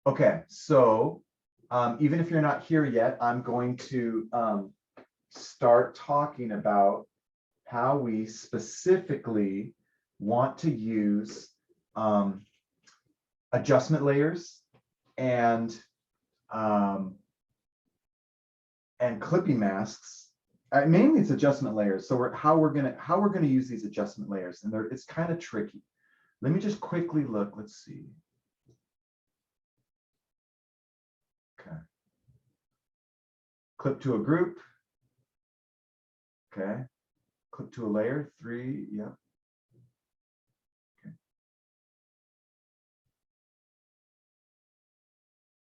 Okay, so even if you're not here yet, I'm going to start talking about how we specifically want to use adjustment layers and clipping masks. Mainly it's adjustment layers. So how we're gonna use these adjustment layers, and it's kind of tricky. Let me just quickly look. Let's see. Okay. Clip to a group. Okay. Clip to a layer. 3. Yep. Okay.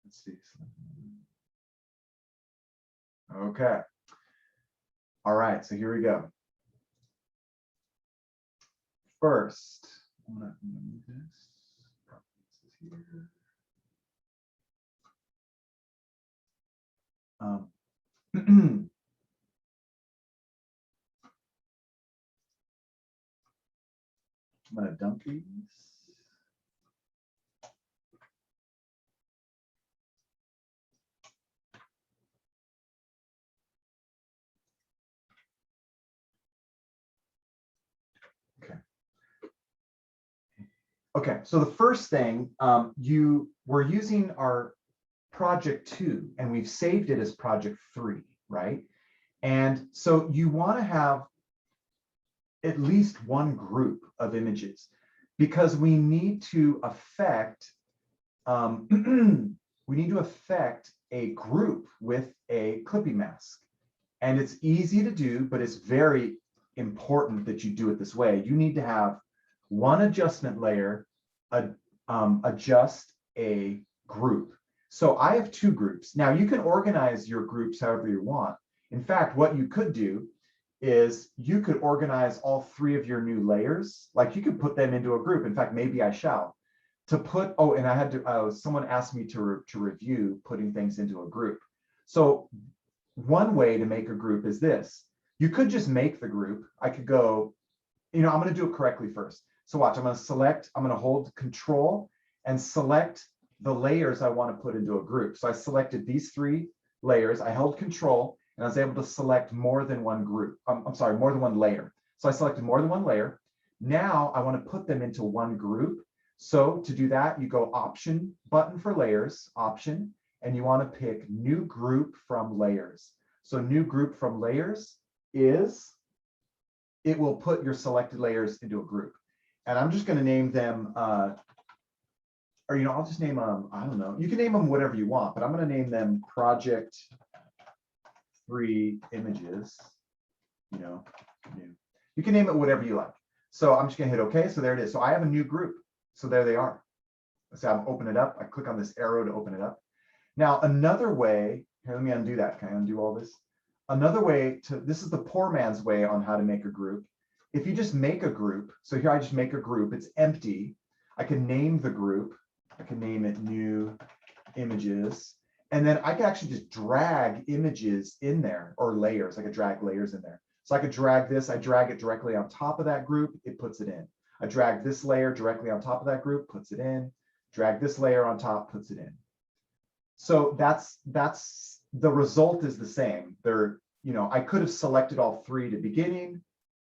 Let's see. Okay. All right. So here we go. First, I'm gonna move this. This is here. I'm gonna dump these. Okay. Okay, so the first thing, we're using our project 2 and we've saved it as project 3, right? And so you want to have at least one group of images because we need to affect a group with a clipping mask. And it's easy to do, but it's very important that you do it this way. You need to have one adjustment layer adjust a group. So I have 2 groups. Now you can organize your groups however you want. In fact, what you could do is you could organize all 3 of your new layers. Like you could put them into a group. In fact, maybe I shall. To put, oh, and I had to, someone asked me to review putting things into a group. So one way to make a group is this. You could just make the group. I could go, I'm going to do it correctly first. So watch, I'm going to hold Control and select the layers I want to put into a group. So I selected these 3 layers. I held Control and I was able to select more than one group. More than one layer. So I selected more than one layer. Now I want to put them into one group. So to do that, you go Option button for layers, Option, and you want to pick New Group from Layers. So New Group from Layers is, it will put your selected layers into a group. And I'm just going to name them, I'll just name them, I don't know. You can name them whatever you want, but I'm going to name them Project 3 Images, new. You can name it whatever you like. So I'm just going to hit OK. So there it is. So I have a new group. So there they are. So I'm open it up. I click on this arrow to open it up. Now, another way, here, let me undo that. Can I undo all this? Another way this is the poor man's way on how to make a group. If you just make a group, so here I just make a group, it's empty. I can name the group. I can name it New Images. And then I can actually just drag images in there, or layers. I could drag layers in there. So I could drag this, I drag it directly on top of that group, it puts it in. I drag this layer directly on top of that group, puts it in. Drag this layer on top, puts it in. So that's the result is the same. I could have selected all 3 to beginning.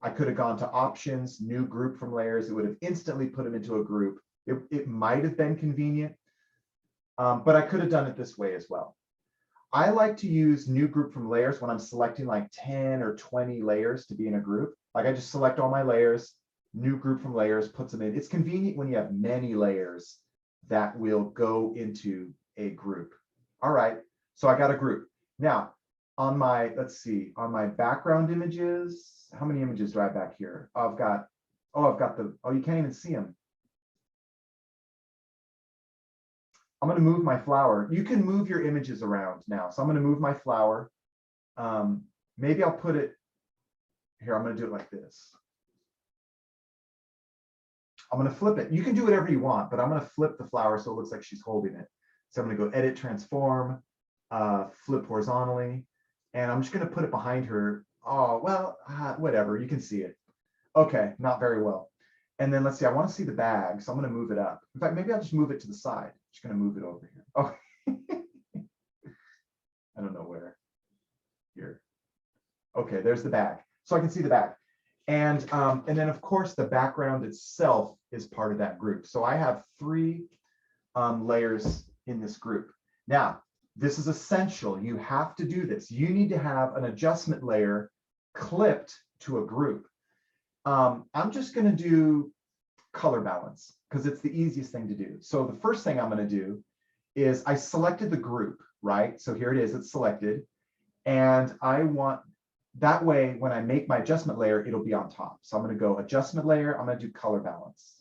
I could have gone to Options, New Group from Layers. It would have instantly put them into a group. It might have been convenient, but I could have done it this way as well. I like to use New Group from Layers when I'm selecting like 10 or 20 layers to be in a group. Like I just select all my layers, New Group from Layers, puts them in. It's convenient when you have many layers that will go into a group. All right, so I got a group. Now, on my, let's see, on my background images, how many images do I have back here? I've got you can't even see them. I'm going to move my flower. You can move your images around now. So I'm going to move my flower. Maybe I'll put it here. I'm going to do it like this. I'm going to flip it. You can do whatever you want, but I'm going to flip the flower so it looks like she's holding it. So I'm going to go Edit, Transform, Flip Horizontally, and I'm just going to put it behind her. Oh, well, whatever. You can see it. Okay, not very well. And then let's see, I want to see the bag, so I'm going to move it up. In fact, maybe I'll just move it to the side. I'm just going to move it over here. Oh, I don't know where. Here. Okay, there's the bag. So I can see the bag. And then of course the background itself is part of that group. So I have 3 layers in this group. Now, this is essential. You have to do this. You need to have an adjustment layer clipped to a group. I'm just going to do color balance because it's the easiest thing to do. So the first thing I'm going to do is I selected the group, right? So here it is, it's selected. And I want, that way, when I make my adjustment layer, it'll be on top. So I'm going to go adjustment layer. I'm going to do color balance.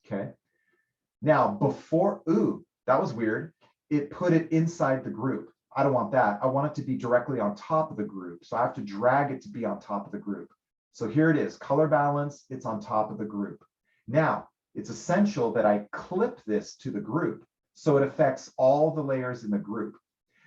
Okay. Now, before, ooh, that was weird. It put it inside the group. I don't want that. I want it to be directly on top of the group. So I have to drag it to be on top of the group. So here it is, color balance. It's on top of the group. Now, it's essential that I clip this to the group so it affects all the layers in the group.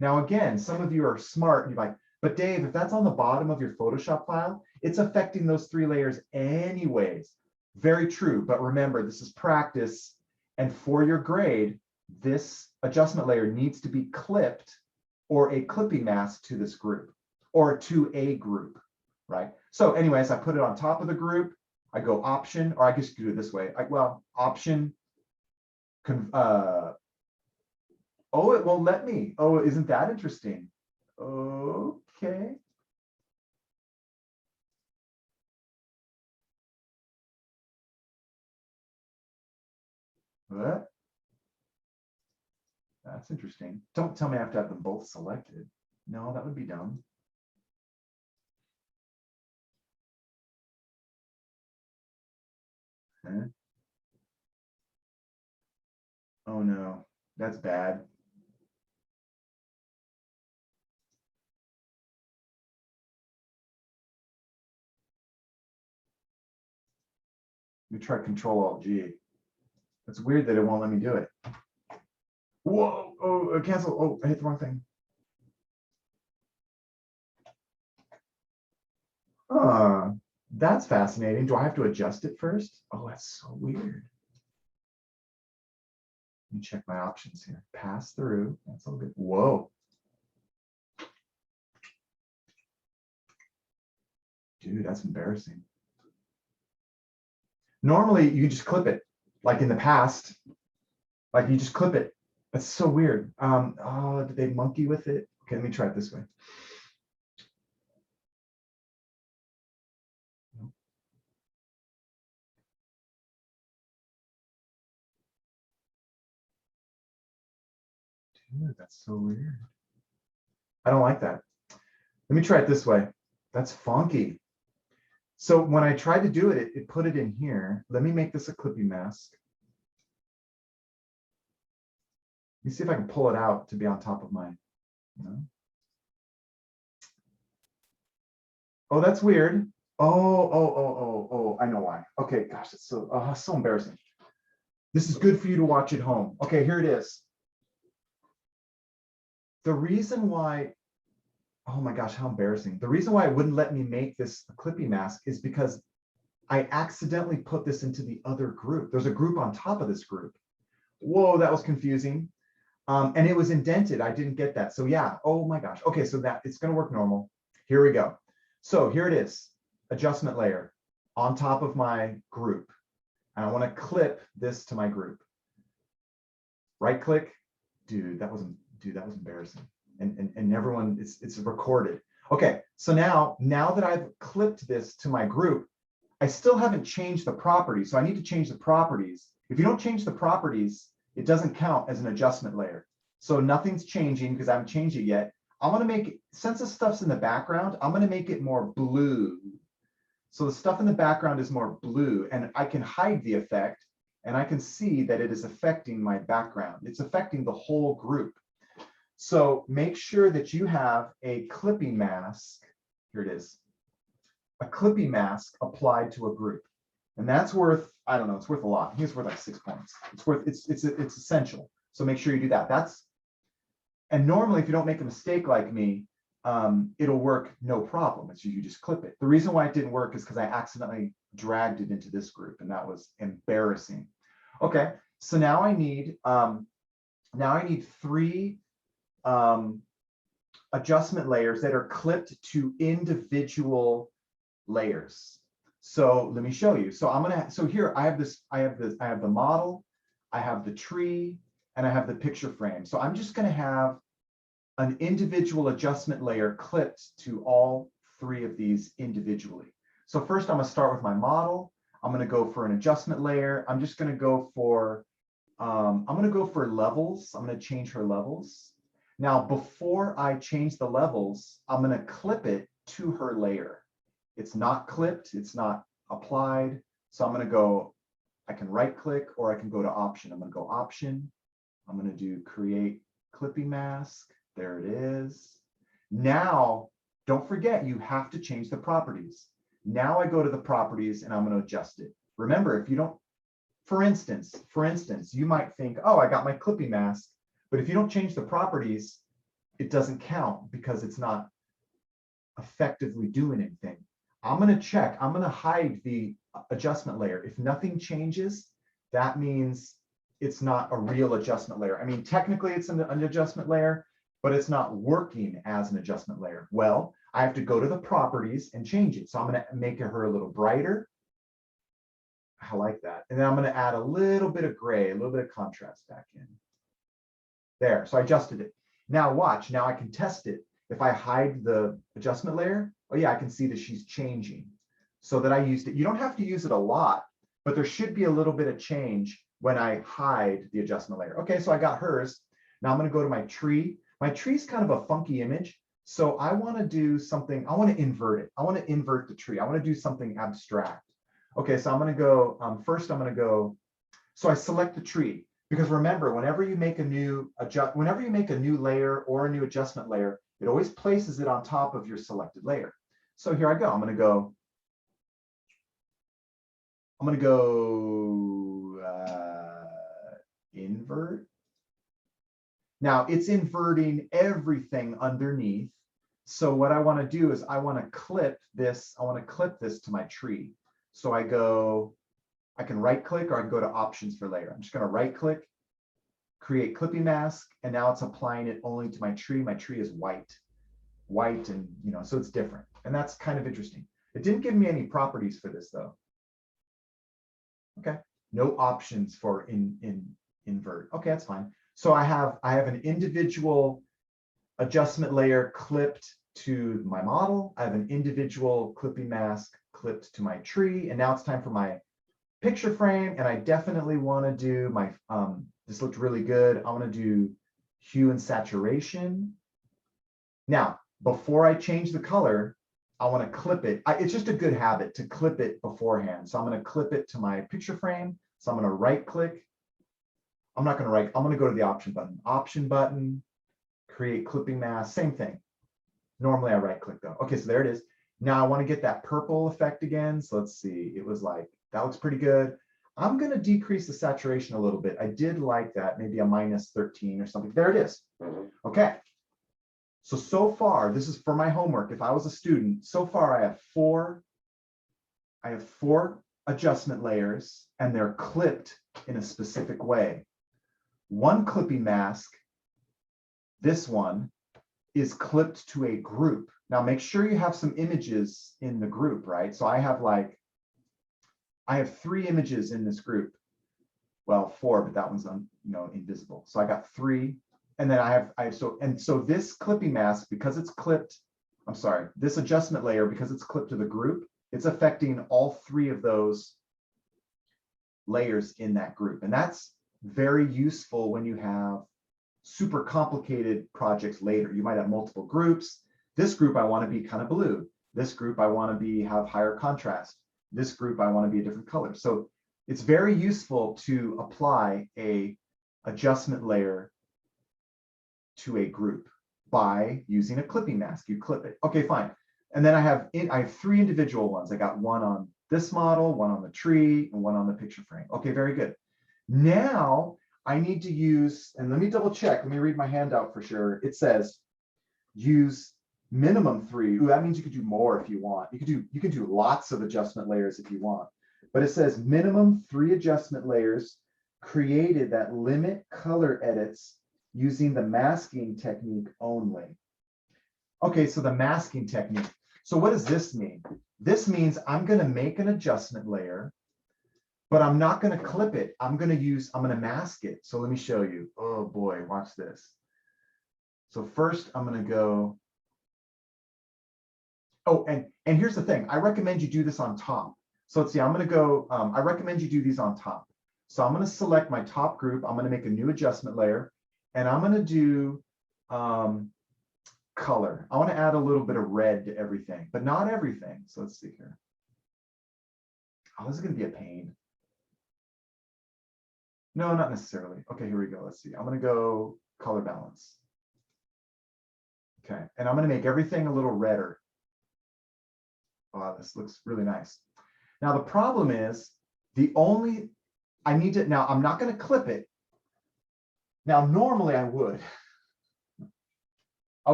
Now, again, some of you are smart and you're like, but Dave, if that's on the bottom of your Photoshop file, it's affecting those 3 layers anyways. Very true, but remember, this is practice. And for your grade, this adjustment layer needs to be clipped or a clipping mask to this group or to a group, right? So anyways, I put it on top of the group. I go option, or I guess you could do it this way. Option. Oh, it won't let me. Oh, isn't that interesting? Okay. What? That's interesting. Don't tell me I have to have them both selected. No, that would be dumb. Huh? Oh no, that's bad. Let me try Control-Alt-G. It's weird that it won't let me do it. Whoa, oh, cancel. Oh, I hit the wrong thing. That's fascinating. Do I have to adjust it first? Oh, that's so weird. Let me check my options here. Pass through. That's all good. Whoa. Dude, that's embarrassing. Normally, you just clip it. Like in the past, like you just clip it. That's so weird. Oh, did they monkey with it? Okay, let me try it this way. Dude, that's so weird. I don't like that. Let me try it this way. That's funky. So when I tried to do it, it put it in here. Let me make this a clipping mask. Let me see if I can pull it out to be on top of mine. No? Oh, that's weird. Oh, I know why. Okay, gosh, it's so embarrassing. This is good for you to watch at home. Okay, here it is. The reason why, oh my gosh, how embarrassing. The reason why it wouldn't let me make this a clipping mask is because I accidentally put this into the other group. There's a group on top of this group. Whoa, that was confusing. And it was indented. I didn't get that. So yeah, oh my gosh. Okay, so that it's gonna work normal. Here we go. So here it is, adjustment layer on top of my group. And I wanna clip this to my group. Right click, dude, that was embarrassing. And everyone, it's recorded. Okay, so now that I've clipped this to my group, I still haven't changed the properties. So I need to change the properties. If you don't change the properties, it doesn't count as an adjustment layer. So nothing's changing because I haven't changed it yet. I want to make, since the stuff's in the background, I'm going to make it more blue. So the stuff in the background is more blue, and I can hide the effect, and I can see that it is affecting my background. It's affecting the whole group. So make sure that you have a clipping mask. Here it is. A clipping mask applied to a group. And that's worth, I don't know, it's worth a lot. I think it's worth like 6 points. It's essential. So make sure you do that. And normally if you don't make a mistake like me, it'll work no problem. It's you just clip it. The reason why it didn't work is because I accidentally dragged it into this group, and that was embarrassing. Okay, so now I need Now I need 3 adjustment layers that are clipped to individual layers. So let me show you. So so here I have the model, I have the tree, and I have the picture frame. So I'm just gonna have an individual adjustment layer clipped to all 3 of these individually. So first I'm gonna start with my model. I'm gonna go for an adjustment layer. I'm just gonna go for, I'm gonna go for levels. I'm gonna change her levels. Now, before I change the levels, I'm gonna clip it to her layer. It's not clipped, it's not applied. So I'm gonna go, I can right click or I can go to option. I'm gonna go option. I'm gonna do create clipping mask. There it is. Now, don't forget, you have to change the properties. Now I go to the properties and I'm gonna adjust it. Remember, if you don't, for instance, you might think, oh, I got my clipping mask, but if you don't change the properties, it doesn't count because it's not effectively doing anything. I'm gonna check, I'm gonna hide the adjustment layer. If nothing changes, that means it's not a real adjustment layer. I mean, technically it's an adjustment layer, but it's not working as an adjustment layer. Well, I have to go to the properties and change it. So I'm gonna make her a little brighter. I like that. And then I'm gonna add a little bit of gray, a little bit of contrast back in. There, so I adjusted it. Now watch, now I can test it. If I hide the adjustment layer, oh yeah, I can see that she's changing. So that I used it. You don't have to use it a lot, but there should be a little bit of change when I hide the adjustment layer. Okay, so I got hers. Now I'm gonna go to my tree. My tree is kind of a funky image. So I wanna do something, I wanna invert it. I wanna invert the tree. I wanna do something abstract. Okay, so I'm gonna go, first I'm gonna go, so I select the tree. Because remember, whenever you make a new layer or a new adjustment layer, it always places it on top of your selected layer. So here I go. I'm going to go invert. Now it's inverting everything underneath. So what I want to do is I want to clip this. I want to clip this to my tree. So I can right click or I can go to options for layer. I'm just going to right click, create clipping mask, and now it's applying it only to my tree. My tree is white, and so it's different. And that's kind of interesting. It didn't give me any properties for this though. Okay, no options for invert. Okay, that's fine. So I have an individual adjustment layer clipped to my model. I have an individual clipping mask clipped to my tree, and now it's time for my picture frame. And I definitely want to do my this looked really good. I want to do hue and saturation. Now, before I change the color, I want to clip it. It's just a good habit to clip it beforehand. So I'm going to clip it to my picture frame. So I'm going to right click. I'm going to go to the option button, create clipping mask, same thing. Normally I right click though. Okay, so there it is. Now I want to get that purple effect again. So let's see, it was like, that looks pretty good. I'm going to decrease the saturation a little bit. I did like that, maybe a -13 or something. There it is. Okay. So far, this is for my homework. If I was a student, so far I have four adjustment layers and they're clipped in a specific way. One clipping mask, this one, is clipped to a group. Now make sure you have some images in the group, right? So I have 3 images in this group. Well, 4, but that one's invisible. So I got 3, and then so this clipping mask, because it's clipped, this adjustment layer, because it's clipped to the group, it's affecting all 3 of those layers in that group. And that's very useful when you have super complicated projects later. You might have multiple groups. This group I want to be kind of blue. This group I want to have higher contrast. This group I want to be a different color. So it's very useful to apply a adjustment layer to a group by using a clipping mask. You clip it. Okay, fine. And then I have 3 individual ones. I got one on this model, one on the tree, and one on the picture frame. Okay, very good. Now I need to use, and let me double check. Let me read my handout for sure. It says use minimum 3. Ooh, that means you could do more if you want. You can do lots of adjustment layers if you want. But it says minimum 3 adjustment layers created that limit color edits using the masking technique only. Okay, so the masking technique. So what does this mean? This means I'm going to make an adjustment layer, but I'm not going to clip it. I'm going to mask it. So let me show you. Oh boy, watch this. So first I'm going to go. Oh, and here's the thing. I recommend you do this on top. So let's see, I'm going to go, I recommend you do these on top. So I'm going to select my top group. I'm going to make a new adjustment layer, and I'm going to do color. I want to add a little bit of red to everything, but not everything. So let's see here. Oh, this is going to be a pain. No, not necessarily. Okay, here we go. Let's see. I'm going to go color balance. Okay, and I'm going to make everything a little redder. Wow, this looks really nice. Now the problem is I need to, now I'm not going to clip it. Now normally I would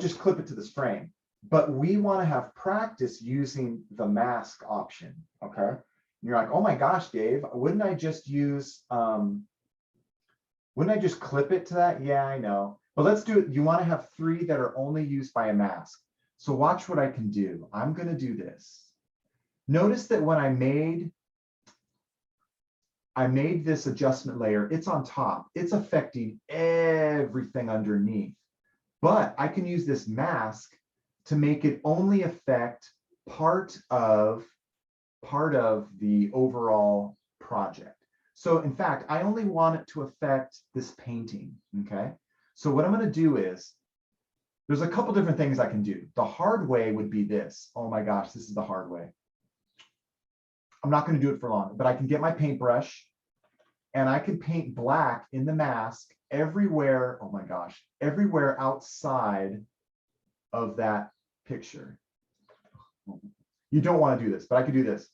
just clip it to this frame, but we want to have practice using the mask option. Okay. And you're like, oh my gosh, Dave, wouldn't I just clip it to that? Yeah, I know. But let's do it. You want to have 3 that are only used by a mask. So watch what I can do. I'm going to do this. Notice that when I made this adjustment layer, it's on top. It's affecting everything underneath. But I can use this mask to make it only affect part of the overall project. So in fact, I only want it to affect this painting, okay? So what I'm going to do is, there's a couple different things I can do. The hard way would be this. Oh my gosh, this is the hard way. I'm not going to do it for long, but I can get my paintbrush and I can paint black in the mask everywhere. Oh my gosh, everywhere outside of that picture. You don't want to do this, but I could do this.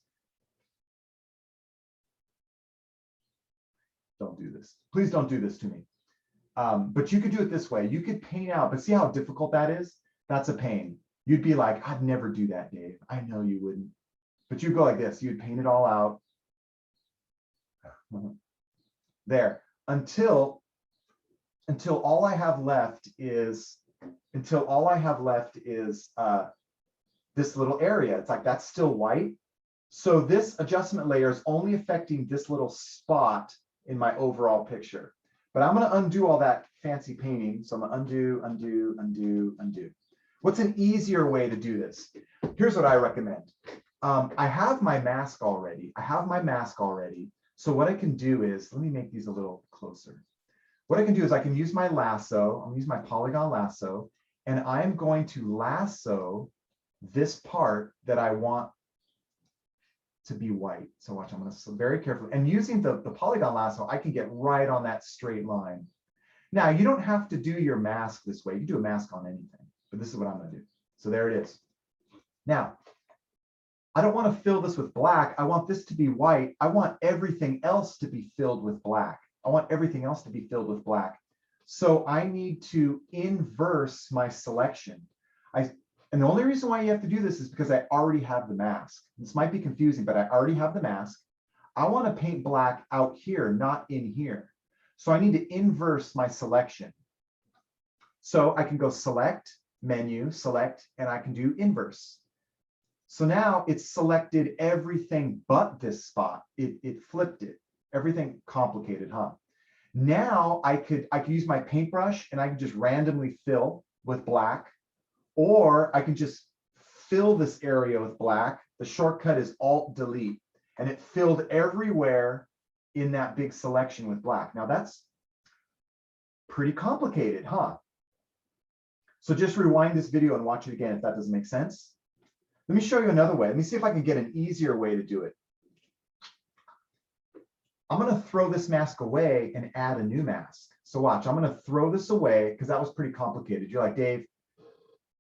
Don't do this. Please don't do this to me. But you could do it this way. You could paint out, but see how difficult that is? That's a pain. You'd be like, I'd never do that, Dave. I know you wouldn't. But you go like this. You'd paint it all out. There. Until all I have left is this little area. It's like that's still white. So this adjustment layer is only affecting this little spot in my overall picture. But I'm going to undo all that fancy painting. So I'm going to undo, undo, undo, undo. What's an easier way to do this? Here's what I recommend. I have my mask already. So what I can do is, let me make these a little closer. What I can do is I can use my lasso. I'm going to use my polygon lasso, and I'm going to lasso this part that I want to be white. So watch, I'm going to very carefully, and using the polygon lasso, I can get right on that straight line. Now, you don't have to do your mask this way. You can do a mask on anything, but this is what I'm going to do. So there it is. Now, I don't want to fill this with black. I want this to be white. I want everything else to be filled with black. So I need to inverse my selection. And the only reason why you have to do this is because I already have the mask. This might be confusing, but I already have the mask. I want to paint black out here, not in here. So I need to inverse my selection. So I can go select, menu, select, and I can do inverse. So now it's selected everything but this spot. It flipped it. Everything complicated, huh? Now I could use my paintbrush and I can just randomly fill with black, or I can just fill this area with black. The shortcut is Alt-Delete, and it filled everywhere in that big selection with black. Now that's pretty complicated, huh? So just rewind this video and watch it again if that doesn't make sense. Let me show you another way. Let me see if I can get an easier way to do it. I'm going to throw this mask away and add a new mask. So watch, I'm going to throw this away because that was pretty complicated. You're like, Dave,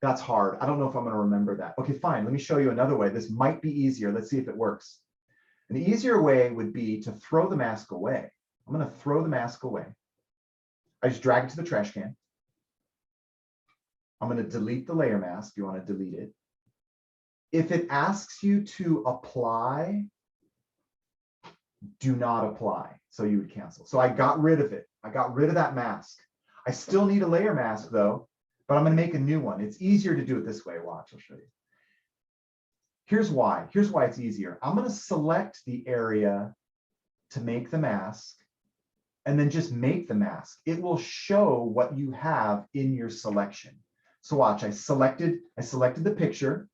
that's hard. I don't know if I'm going to remember that. Okay, fine. Let me show you another way. This might be easier. Let's see if it works. An easier way would be to throw the mask away. I'm going to throw the mask away. I just drag it to the trash can. I'm going to delete the layer mask. You want to delete it. If it asks you to apply, do not apply. So you would cancel. So I got rid of it. I got rid of that mask. I still need a layer mask though, but I'm going to make a new one. It's easier to do it this way. Watch, I'll show you. Here's why. Here's why it's easier. I'm going to select the area to make the mask and then just make the mask. It will show what you have in your selection. So watch, I selected the picture.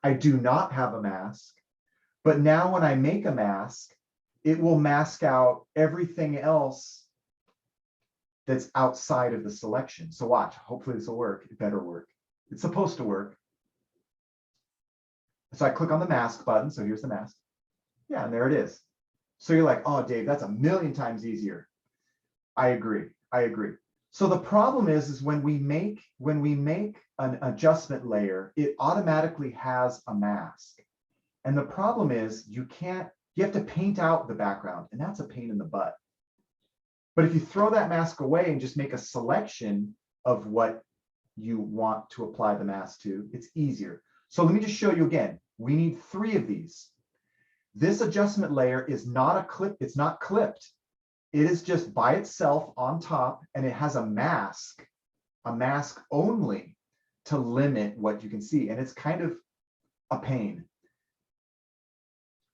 I do not have a mask, but now when I make a mask, it will mask out everything else that's outside of the selection. So watch, hopefully this will work. It better work. It's supposed to work. So I click on the mask button. So here's the mask. Yeah, and there it is. So you're like, oh, Dave, that's a million times easier. I agree. I agree. So the problem is when we make an adjustment layer, it automatically has a mask. And the problem is you have to paint out the background, and that's a pain in the butt. But if you throw that mask away and just make a selection of what you want to apply the mask to, it's easier. So let me just show you again. We need 3 of these. This adjustment layer is not a clip, it's not clipped. It is just by itself on top, and it has a mask only to limit what you can see. And it's kind of a pain.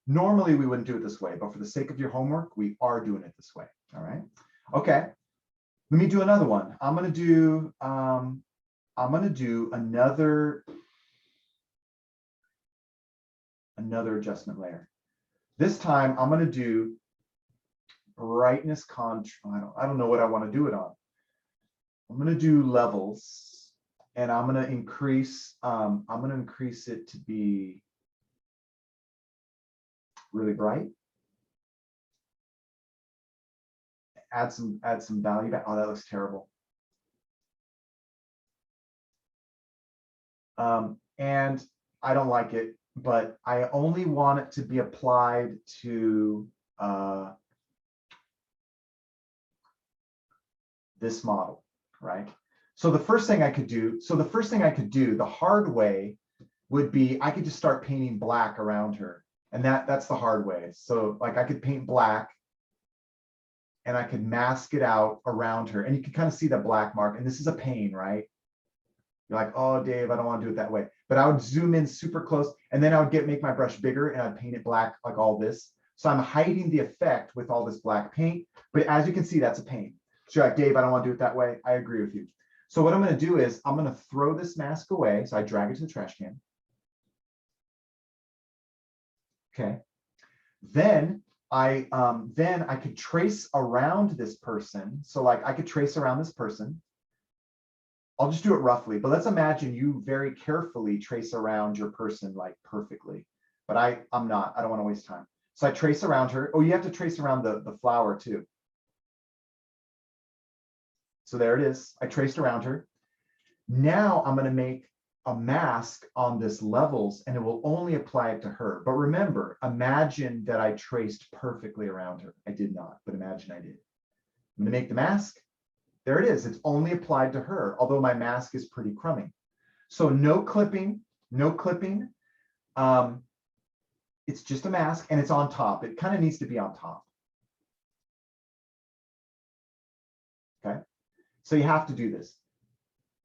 Normally we wouldn't do it this way, but for the sake of your homework, we are doing it this way. All right. Okay. Let me do another one. I'm gonna do another adjustment layer. This time I'm gonna do brightness contrast. I don't know what I want to do it on. I'm going to do levels, and I'm going to increase it to be really bright. Add some value back. Oh, that looks terrible. And I don't like it, but I only want it to be applied to this model, right? So the first thing I could do, the hard way would be I could just start painting black around her. And that's the hard way. So like I could paint black and I could mask it out around her. And you can kind of see the black mark. And this is a pain, right? You're like, oh, Dave, I don't want to do it that way. But I would zoom in super close, and then I would make my brush bigger and I'd paint it black like all this. So I'm hiding the effect with all this black paint. But as you can see, that's a pain. So you're like, Dave, I don't want to do it that way. I agree with you. So what I'm going to do is I'm going to throw this mask away. So I drag it to the trash can. Okay. Then I could trace around this person. So like I could trace around this person. I'll just do it roughly, but let's imagine you very carefully trace around your person like perfectly. But I'm not. I don't want to waste time. So I trace around her. Oh, you have to trace around the flower too. So there it is. I traced around her. Now I'm going to make a mask on this levels, and it will only apply it to her. But remember, imagine that I traced perfectly around her. I did not, but imagine I did. I'm going to make the mask. There it is. It's only applied to her, although my mask is pretty crummy. So no clipping, no clipping. It's just a mask, and it's on top. It kind of needs to be on top. Okay. So you have to do this.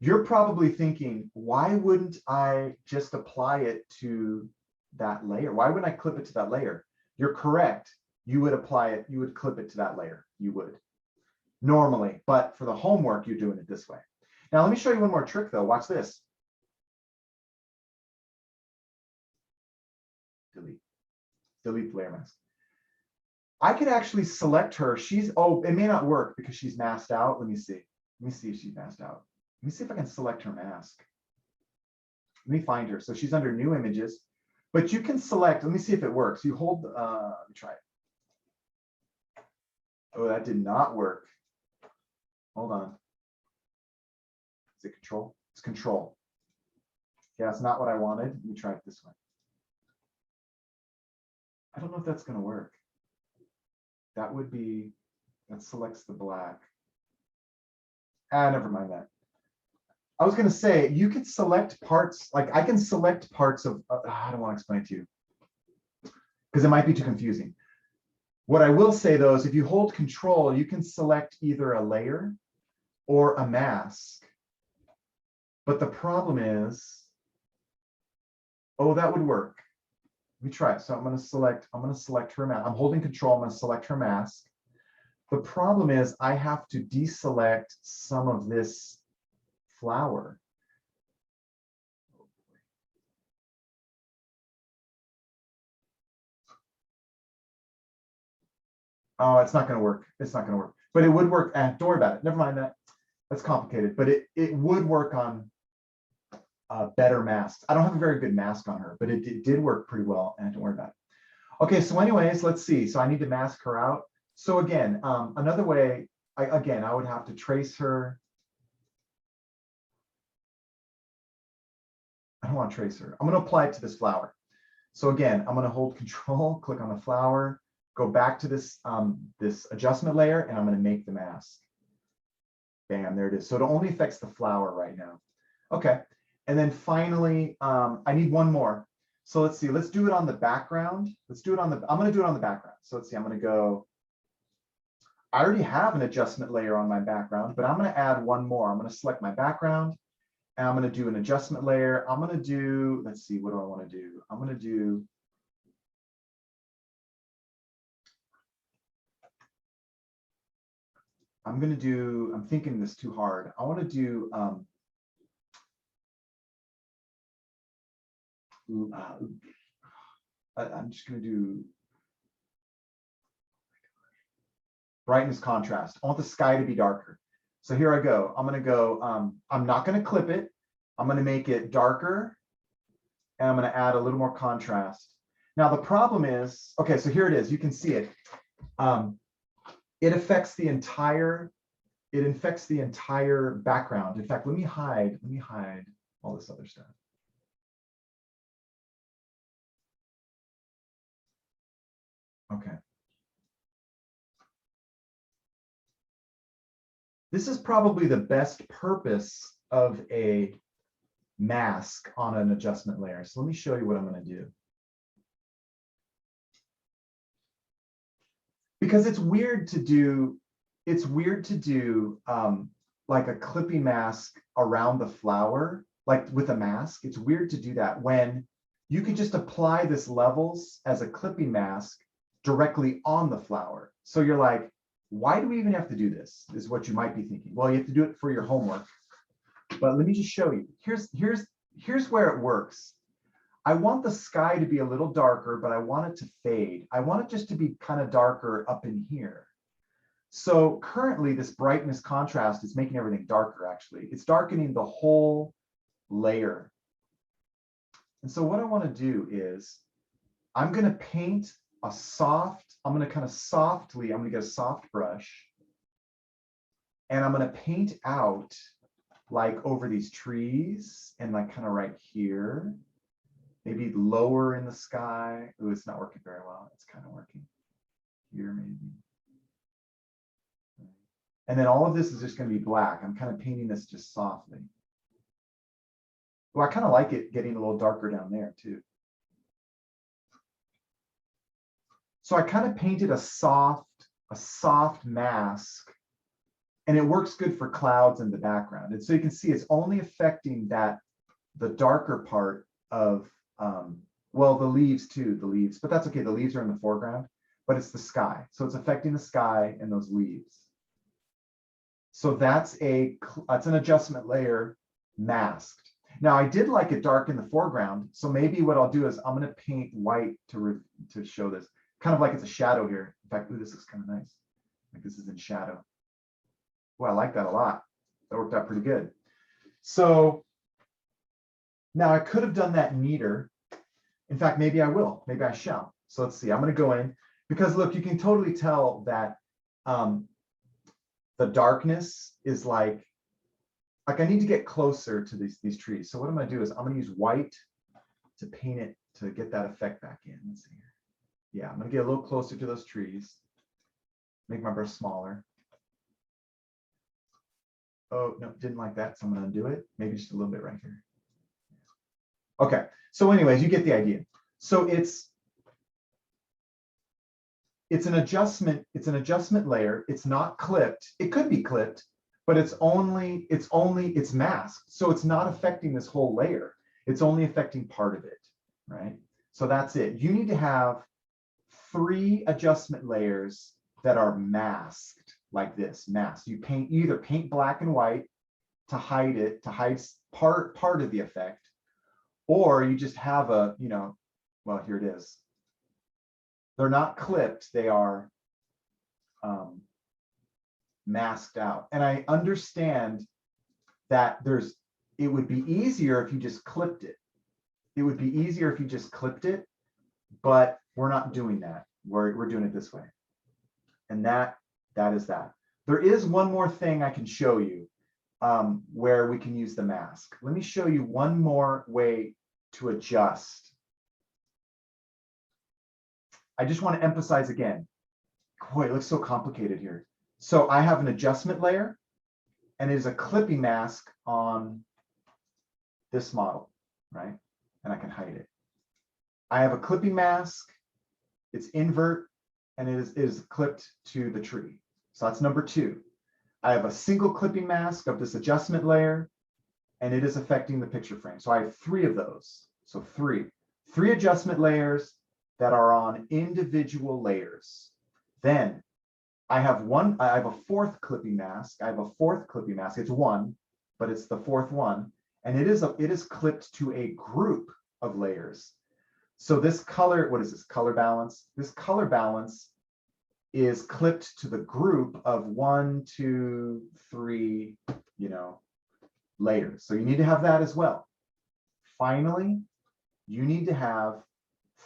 You're probably thinking, why wouldn't I just apply it to that layer? Why wouldn't I clip it to that layer? You're correct. You would apply it, you would clip it to that layer. You would normally, but for the homework, you're doing it this way. Now, let me show you one more trick though. Watch this. Delete the layer mask. I could actually select her. Oh, it may not work because she's masked out. Let me see. Let me see if she's masked out. Let me see if I can select her mask. Let me find her. So she's under new images, but you can select, let me see if it works. You hold, let me try it. Oh, that did not work. Hold on. Is it control? It's control. Yeah, that's not what I wanted. Let me try it this way. I don't know if that's going to work. That selects the black. Never mind that. I was going to say, you could select parts, like I can select parts of, I don't want to explain it to you because it might be too confusing. What I will say though is if you hold control, you can select either a layer or a mask. But the problem is, oh, that would work. Let me try it. So I'm going to select her mask. I'm holding control. I'm going to select her mask. The problem is I have to deselect some of this flower. Oh, it's not going to work. It's not going to work. But it would work. Don't worry about it. Never mind that. That's complicated. But it would work on better masks. I don't have a very good mask on her, but it did work pretty well. And don't worry about it. Okay, so anyways, let's see. So I need to mask her out. So again, another way, I would have to trace her. I don't want to trace her. I'm going to apply it to this flower. So again, I'm going to hold control, click on the flower, go back to this, this adjustment layer, and I'm going to make the mask. Bam, there it is. So it only affects the flower right now. Okay, and then finally, I need one more. So let's see, let's do it on the background. Let's do it on the, I'm going to do it on the background. So let's see, I'm going to go, I already have an adjustment layer on my background, but I'm going to add one more. I'm going to select my background, and I'm going to do an adjustment layer. I'm going to do, let's see, what do I want to do? I'm going to do, I'm thinking this too hard. I want to do, I'm just going to do brightness contrast. I want the sky to be darker. So here I go. I'm going to go, I'm not going to clip it. I'm going to make it darker, and I'm going to add a little more contrast. Now the problem is, okay, so here it is. You can see it. It affects the entire, it infects the entire background. In fact, let me hide all this other stuff. Okay. This is probably the best purpose of a mask on an adjustment layer. So let me show you what I'm going to do. Because it's weird to do like a clippy mask around the flower, like with a mask. It's weird to do that when you could just apply this levels as a clippy mask directly on the flower. So you're like, why do we even have to do this? Is what you might be thinking. Well, you have to do it for your homework. But let me just show you. Here's where it works. I want the sky to be a little darker, but I want it to fade. I want it just to be kind of darker up in here. So currently this brightness contrast is making everything darker, actually. It's darkening the whole layer. And so what I want to do is I'm going to paint a soft, I'm going to kind of softly, I'm going to get a soft brush, and I'm going to paint out like over these trees and like kind of right here, maybe lower in the sky. Oh, it's not working very well. It's kind of working here maybe. And then all of this is just going to be black. I'm kind of painting this just softly. Well, I kind of like it getting a little darker down there too. So I kind of painted a soft mask, and it works good for clouds in the background. And so you can see it's only affecting the darker part of, well, the leaves too, but that's okay. The leaves are in the foreground, but it's the sky. So it's affecting the sky and those leaves. So that's an adjustment layer masked. Now I did like it dark in the foreground. So maybe what I'll do is I'm going to paint white to show this. Kind of like it's a shadow here. In fact, ooh, this looks kind of nice. Like this is in shadow. Well, I like that a lot. That worked out pretty good. So now I could have done that neater. In fact, maybe I will. Maybe I shall. So let's see. I'm going to go in because look, you can totally tell that the darkness is like I need to get closer to these trees. So what I'm going to do is I'm going to use white to paint it to get that effect back in. Let's see here. Yeah, I'm going to get a little closer to those trees. Make my brush smaller. Oh, no, didn't like that. So I'm going to undo it. Maybe just a little bit right here. Okay. So anyways, you get the idea. So it's an adjustment. It's an adjustment layer. It's not clipped. It could be clipped, but it's masked. So it's not affecting this whole layer. It's only affecting part of it, right? So that's it. You need to have 3 adjustment layers that are masked like this, masked. You either paint black and white to hide it, to hide part of the effect, or you just have a, well, here it is. They're not clipped, they are masked out. And I understand that it would be easier if you just clipped it. It would be easier if you just clipped it, but we're not doing that. We're doing it this way. And that is that. There is one more thing I can show you where we can use the mask. Let me show you one more way to adjust. I just want to emphasize again, boy, it looks so complicated here. So I have an adjustment layer, and it is a clipping mask on this model, right? And I can hide it. I have a clipping mask, it's invert, and it is clipped to the tree. So that's number 2. I have a single clipping mask of this adjustment layer, and it is affecting the picture frame. So I have 3 of those. So 3 adjustment layers that are on individual layers. Then I have a 4th clipping mask. It's 1, but it's the 4th one. And it is clipped to a group of layers. So this color, what is this? Color balance. This color balance is clipped to the group of 1, 2, 3, layers. So you need to have that as well. Finally, you need to have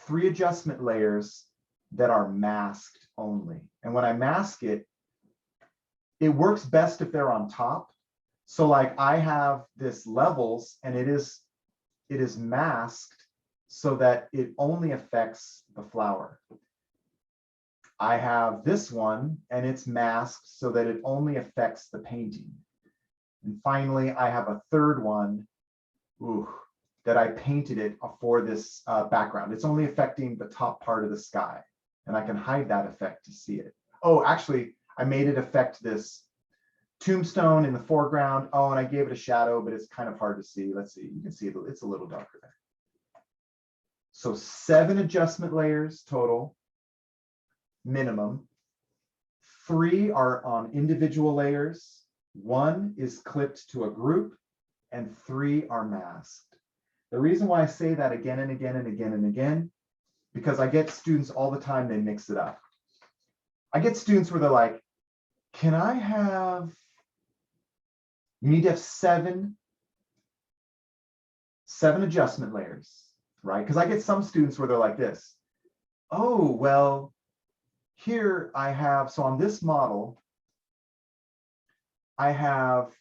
3 adjustment layers that are masked only. And when I mask it, it works best if they're on top. So like I have this levels, and it is masked so that it only affects the flower. I have this one, and it's masked so that it only affects the painting. And finally, I have a 3rd one that I painted it for this background. It's only affecting the top part of the sky, and I can hide that effect to see it. Oh, actually, I made it affect this tombstone in the foreground. Oh, and I gave it a shadow, but it's kind of hard to see. Let's see, you can see it's a little darker there. So 7 adjustment layers total, minimum. 3 are on individual layers. 1 is clipped to a group, and 3 are masked. The reason why I say that again and again and again and again, because I get students all the time, they mix it up. I get students where they're like, can I have, you need to have 7 adjustment layers, right? Because I get some students where they're like this. Oh, well, here I have, so on this model, I have,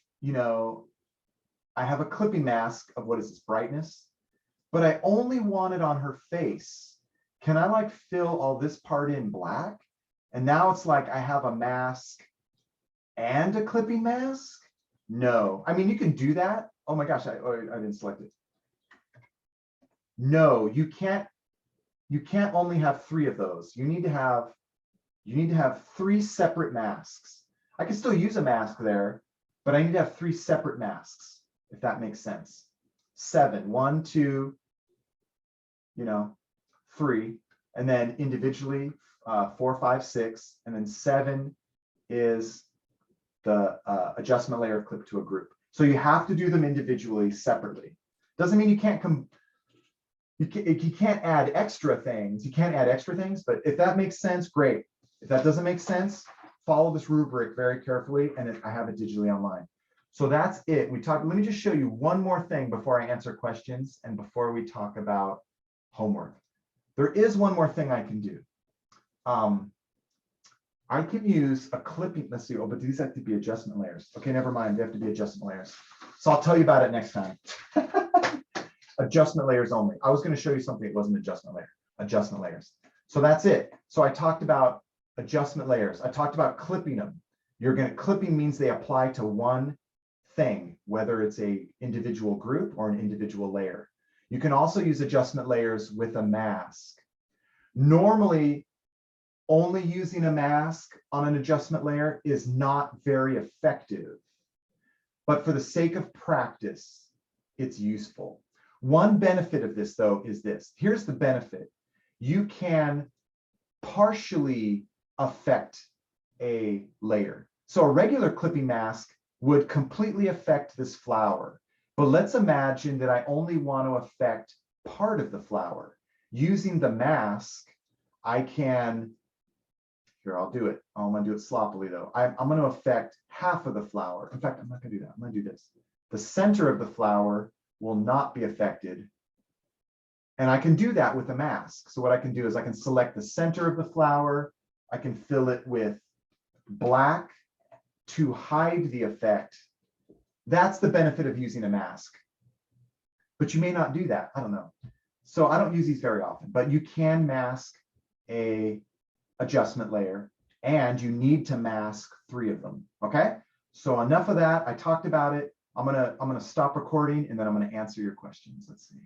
I have a clipping mask of, what is this, brightness, but I only want it on her face. Can I like fill all this part in black? And now it's like I have a mask and a clipping mask? No, I mean, you can do that. Oh my gosh, I didn't select it. No, you can't only have 3 of those. You need to have 3 separate masks. I can still use a mask there, but I need to have 3 separate masks, if that makes sense. 7, 1, 2, 3, and then individually 4, 5, 6, and then 7 is the adjustment layer clipped to a group. So you have to do them individually, separately. Doesn't mean you can't you can't add extra things. You can't add extra things, but if that makes sense, great. If that doesn't make sense, follow this rubric very carefully, and I have it digitally online. So that's it. Let me just show you one more thing before I answer questions and before we talk about homework. There is one more thing I can do. I can use a clipping, let's see, but these have to be adjustment layers. Okay, never mind, they have to be adjustment layers. So I'll tell you about it next time. Adjustment layers only. I was going to show you something that wasn't adjustment layer, adjustment layers. So that's it. So I talked about adjustment layers. I talked about clipping them. Clipping means they apply to one thing, whether it's a individual group or an individual layer. You can also use adjustment layers with a mask. Normally, only using a mask on an adjustment layer is not very effective but for the sake of practice, it's useful. One benefit of this, though, is this. Here's the benefit. You can partially affect a layer. So a regular clipping mask would completely affect this flower. But let's imagine that I only want to affect part of the flower. Using the mask, I can, here, I'll do it. I'm going to do it sloppily, though. I'm going to affect half of the flower. In fact, I'm not going to do that. I'm going to do this. The center of the flower will not be affected. And I can do that with a mask. So what I can do is I can select the center of the flower. I can fill it with black to hide the effect. That's the benefit of using a mask. But you may not do that. I don't know. So I don't use these very often, but you can mask a adjustment layer, and you need to mask 3 of them. Okay. So enough of that. I talked about it. I'm gonna stop recording, and then I'm gonna answer your questions. Let's see.